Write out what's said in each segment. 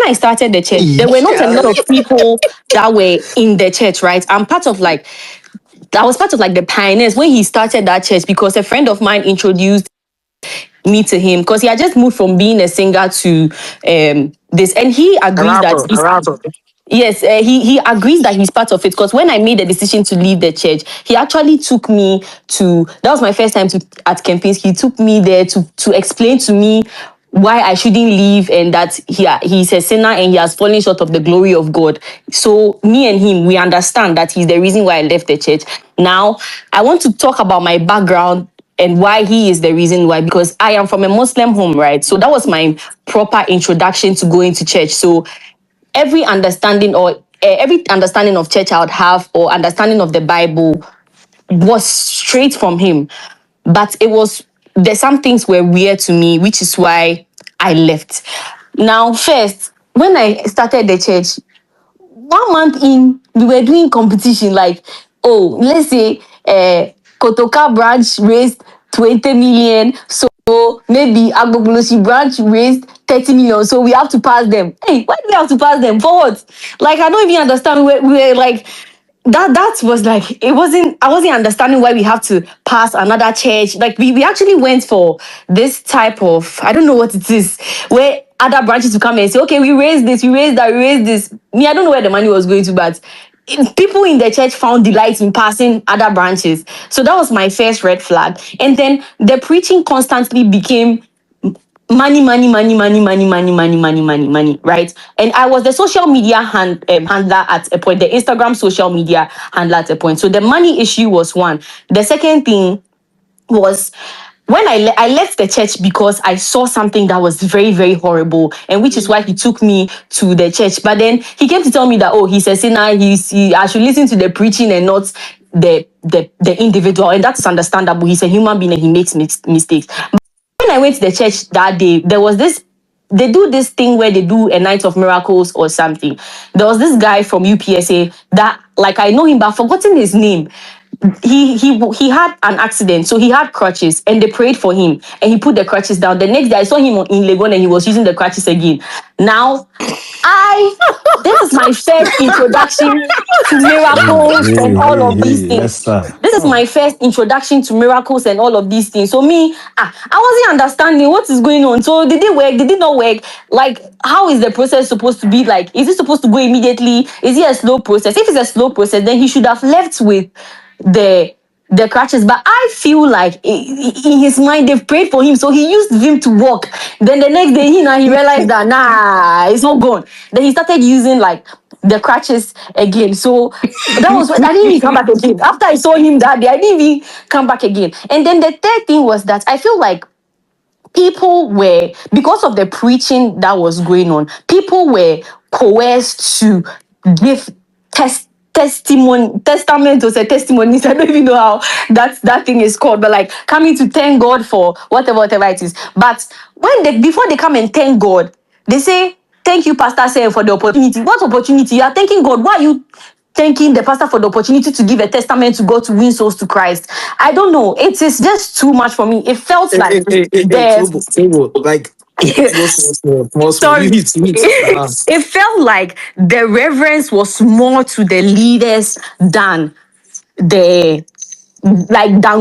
when I started the church, there were not a lot of people that were in the church, right? I was part of like the pioneers when he started that church because a friend of mine introduced me to him because he had just moved from being a singer to this, and he agrees that yes, he agrees that he's part of it because when I made the decision to leave the church, he actually took me to, that was my first time at Kempinski. He took me there to explain to me why I shouldn't leave and that he's a sinner and he has fallen short of the glory of God. So me and him, we understand that he's the reason why I left the church. Now, I want to talk about my background and why he is the reason why, because I am from a Muslim home, right? So that was my proper introduction to going to church. So every understanding of church I would have or understanding of the Bible was straight from him. But there's some things were weird to me, which is why I left. Now, first, when I started the church, 1 month in, we were doing competition like, oh, let's say Kotoka branch raised 20 million. So maybe Agbogolosi branch raised 30 million. So we have to pass them. Hey, why do we have to pass them? For what? Like, I don't even understand. We were like, that was like, I wasn't understanding why we have to pass another church. Like we actually went for this type of, I don't know what it is, where other branches will come and say, okay, we raised this, we raised that, we raised this. Me, I don't know where the money was going to, but people in the church found delight in passing other branches. So that was my first red flag. And then the preaching constantly became money, right? And I was the social media handler at a point, the Instagram social media handler at a point. So the money issue was one. The second thing was when I left the church because I saw something that was very, very horrible, and which is why he took me to the church. But then he came to tell me that, oh, he's a sinner, I should listen to the preaching and not the individual, and that's understandable. He's a human being and he makes mistakes. When I went to the church that day, there was this. They do this thing where they do a night of miracles or something. There was this guy from UPSA that, like, I know him, but I've forgotten his name. He had an accident, so he had crutches, and they prayed for him, and he put the crutches down. The next day, I saw him in Legon, and he was using the crutches again. Now, this is my first introduction to miracles and all of these things. This is my first introduction to miracles and all of these things. So me, I wasn't understanding what is going on. So did it work? Did it not work? Like, how is the process supposed to be? Like, is it supposed to go immediately? Is it a slow process? If it's a slow process, then he should have left with the crutches. But I feel like in his mind they've prayed for him, so he used him to walk. Then the next day he realized that it's not gone. Then he started using like the crutches again. So that was when I didn't even come back again. After I saw him that day, I didn't even come back again. And then the third thing was that I feel like people were, because of the preaching that was going on, people were coerced to give testament or say testimonies. I don't even know how that thing is called, but like coming to thank God for whatever it is. But before they come and thank God, they say, thank you, Pastor Sam, for the opportunity. What opportunity? You are thanking God. Why are you thanking the pastor for the opportunity to give a testament to God to win souls to Christ? I don't know. It is just too much for me. It felt like like sorry. It felt like the reverence was more to the leaders than than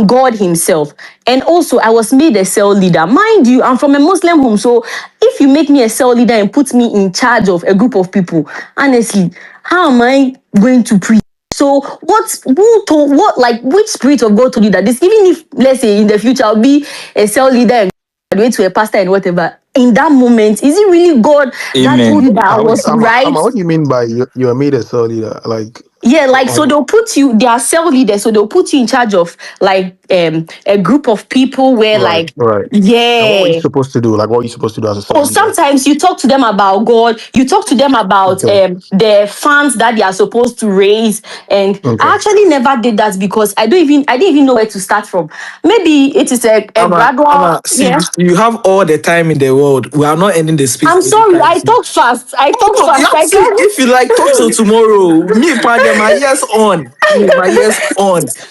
God himself. And also, I was made a cell leader. Mind you, I'm from a Muslim home. So if you make me a cell leader and put me in charge of a group of people, honestly, how am I going to preach? So which spirit of God told you that this? Even if, let's say, in the future I'll be a cell leader and graduate to a pastor and whatever, in that moment, is it really God that told you that I was right? What do you mean by you are made a cell leader? Like, yeah, like, so they'll put you, they are cell leaders, so they'll put you in charge of like a group of people where right. yeah. And what are you supposed to do? Like, what are you supposed to do as a cell leader? Sometimes you talk to them about God, you talk to them about the funds that they are supposed to raise. And I actually never did that because I didn't even know where to start from. Maybe it is a gradual. You have all the time in the world. We are not ending the speech. I'm sorry, I talk fast. If you like, talk till tomorrow. Me, my ears on.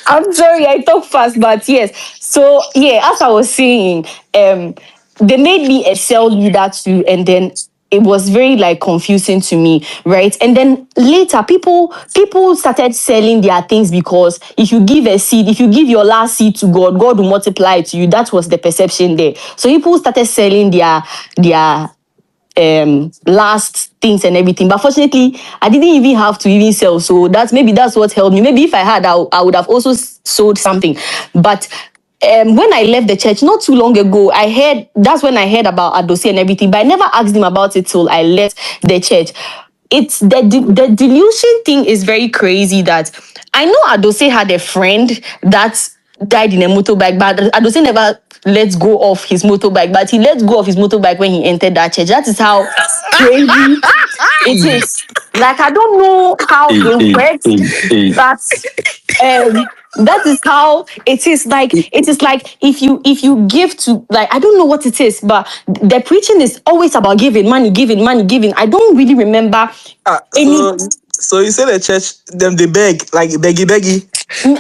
I'm sorry, I talk fast, but yes. So yeah, as I was saying, they made me a cell leader too, and then it was very like confusing to me, right? And then later, people started selling their things because if you give a seed, if you give your last seed to God, God will multiply it to you. That was the perception there. So people started selling their last things and everything. But fortunately, I didn't even have to even sell. So that's what helped me. Maybe if I had, I would have also sold something. But when I left the church not too long ago, that's when I heard about Adose and everything. But I never asked him about it till I left the church. It's the delusion thing is very crazy. That I know Adose had a friend that died in a motorbike, but Adose never let go of his motorbike. But he let go of his motorbike when he entered that church. That is how crazy it is. Like I don't know how it works, but that is how it is. Like it is like if you give to, like, I don't know what it is, but the preaching is always about giving money, giving money, giving. I don't really remember any. So you say the church them they beg like beggy.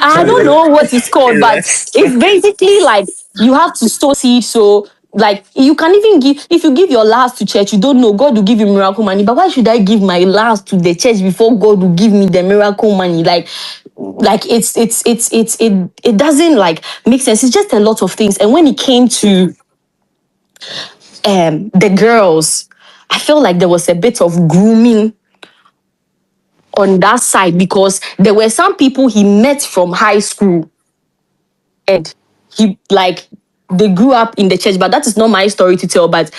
I don't know what it's called, but it's basically like you have to sow seed. So, like, you can even give, if you give your last to church, you don't know, God will give you miracle money. But why should I give my last to the church before God will give me the miracle money? Like it doesn't like make sense. It's just a lot of things. And when it came to the girls, I felt like there was a bit of grooming on that side, because there were some people he met from high school, and he like they grew up in the church. But that is not my story to tell. But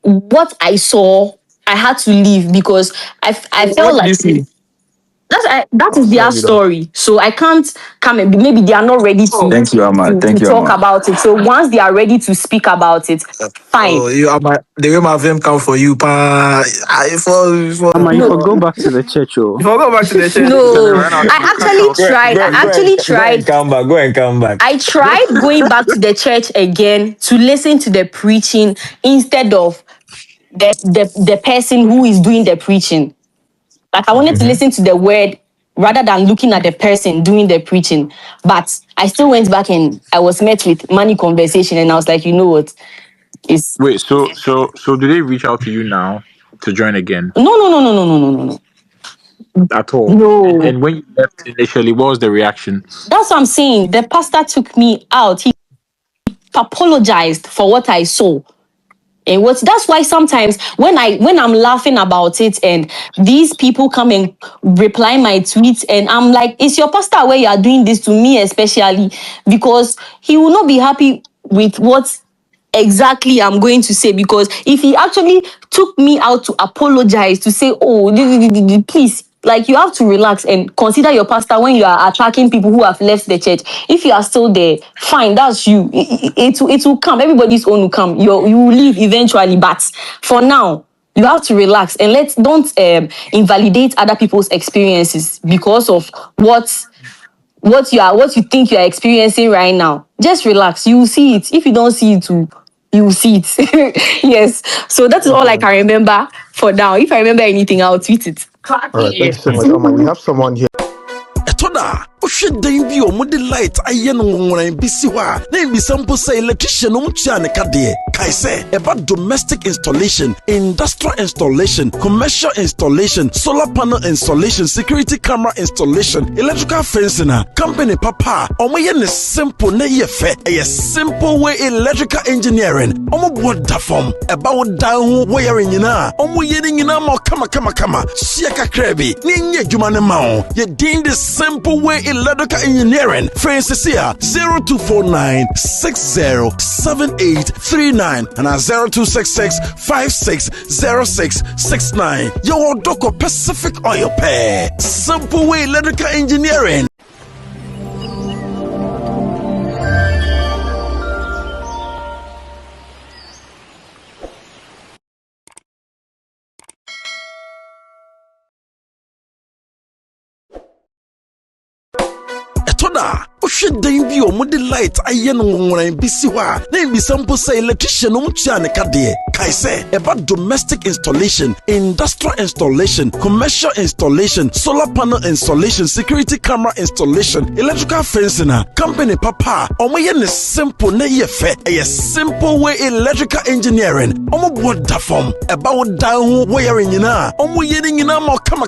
what I saw, I had to leave because I felt What did like you see? that is their Sorry though. story. So I can't come and maybe they are not ready Thank you, Amma. to Thank you, talk Amma. about it. So once they are ready to speak about it, fine. Oh, you are the way my vim come for you, pa. Mama, you No, for go back to the church, If oh. I go back to the church, you can no. run out. I You cut actually off. tried. I actually Go and tried. come back. Go and come back. I tried going back to the church again to listen to the preaching instead of the person who is doing the preaching. Like I wanted to listen to the word rather than looking at the person doing the preaching. But I still went back and I was met with money conversation, and I was like, you know what? It's Wait, so do they reach out to you now to join again no. at all? No. And when you left initially, what was the reaction? That's what I'm saying. The pastor took me out. He apologized for what I saw. And what that's why sometimes when I'm laughing about it and these people come and reply my tweets, and I'm like, it's your pastor where you are doing this to me, especially because he will not be happy with what exactly I'm going to say. Because if he actually took me out to apologize, to say, oh, please, like, you have to relax and consider your pastor when you are attacking people who have left the church. If you are still there, fine, that's you. It will come. Everybody's own will come. You will leave eventually, but for now, you have to relax and don't invalidate other people's experiences because of what you think you are experiencing right now. Just relax. You will see it. If you don't see it, you will see it. Yes. So that is all I Okay. can remember for now. If I remember anything, I'll tweet it. All right. Thank you so much, Amma. We have someone here. Etoda, ohwe dan bi o mode light aye no nworan bi si hɔ a na bi sampo say electrician no mtua ne kade kai say about domestic installation, industrial installation, commercial installation, solar panel installation, security camera installation, electrical fencing. Company papa omoye ne simple na ye fe a simple way electrical engineering omo boda form eba wo dan ho wiring nyina omoye ni nyina ma kama sia kakra bi ni nye adwuma ne ma o ye din this simple way electrical engineering. Francis here 0249 607839 and 0266 560669. Your Doko Pacific Oil Pair. Simple way electrical engineering. Etoda should then be on the light I yen when I be siwa. Name be sample say electrician chan kadie. Kaise about domestic installation, industrial installation, commercial installation, solar panel installation, security camera installation, electrical fencing, company papa. Omo yen is simple na ye fe. A simple way electrical engineering. Omo board da form about down wiring yina. Omo yeding yina mo kama.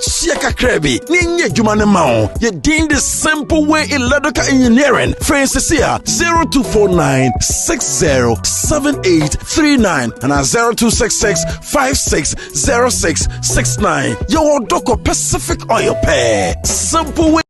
Siaka krebi. Ninye jumane mao. Ye din the simple way electrical engineering. Francis here 0249 607839 and 0266 560669. Your Doko Pacific Oil Pair. Simple way